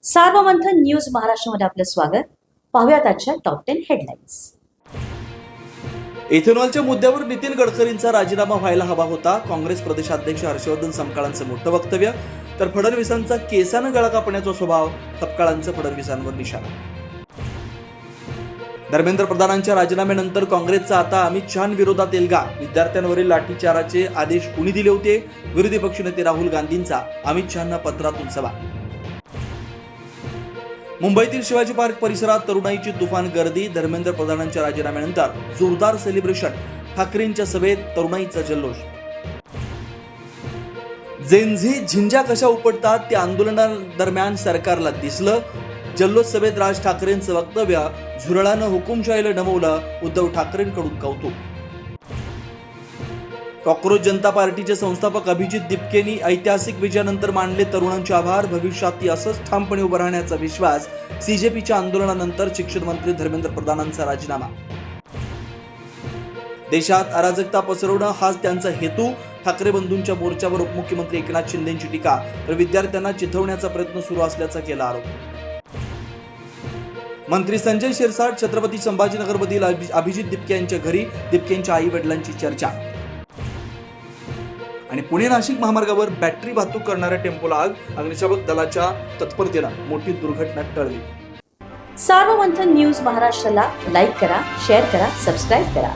Sarvamanthan news महाराष्ट्रामध्ये आपलं स्वागत. पाहुयात आजच्या टॉप 10 हेडलाईन्स. इथेनॉलच्या मुद्द्यावर नितीन गडकरींचा राजीनामा व्हायला हवा होता. काँग्रेस प्रदेशाध्यक्ष हर्षवर्धन सपकाळांचं मोठं वक्तव्य. तर फडणवीसांचा केसानं गळा कापण्याचा स्वभाव, सपकाळांचं फडणवीसांवर निशाणा. धर्मेंद्र प्रधानांच्या राजीनाम्यानंतर काँग्रेसचा आता अमित शहांविरोधात एल्गा. विद्यार्थ्यांवरील लाठीचाराचे आदेश कुणी दिले होते? विरोधी पक्षनेते राहुल गांधींचा अमित शहांना पत्रातून सवाल. मुंबईतील शिवाजी पार्क परिसरात तरुणाईची तुफान गर्दी. धर्मेंद्र प्रधानांच्या राजीनाम्यानंतर जोरदार सेलिब्रेशन. ठाकरेंच्या सभेत तरुणाईचा जल्लोष. जेनझी झिंजा कशा उपटतात ते आंदोलनादरम्यान सरकारला दिसलं. जल्लोष सभेत राज ठाकरेंचं वक्तव्य. झुरळानं हुकुमशाहीला नमवलं. उद्धव ठाकरेंकडून कौतुक. कॉक्रोच जनता पार्टीचे संस्थापक अभिजित दिपकेंनी ऐतिहासिक विजयानंतर मानले तरुणांचे आभार. भविष्यातही असंच ठामपणे उभं राहण्याचा विश्वास. सीजेपीच्या आंदोलनानंतर शिक्षण मंत्री धर्मेंद्र प्रधानांचा राजीनामा. देशात अराजकता पसरवणं हाच त्यांचा हेतू. ठाकरे बंधूंच्या मोर्चावर उपमुख्यमंत्री एकनाथ शिंदेंची टीका. तर विद्यार्थ्यांना चिथवण्याचा प्रयत्न सुरू असल्याचा केला आरोप. मंत्री संजय शिरसाट छत्रपती संभाजीनगरमधील अभिजित दिपके यांच्या घरी. दिपकेंच्या आई वडिलांची चर्चा. आणि पुणे नाशिक महामार्गावर बॅटरी वाहतूक करणाऱ्या टेम्पोला आग. अग्निशामक दलाच्या तत्परतेनं मोठी दुर्घटना टळली. सार्वमंथन न्यूज महाराष्ट्राला लाईक करा, शेअर करा, सबस्क्राईब करा.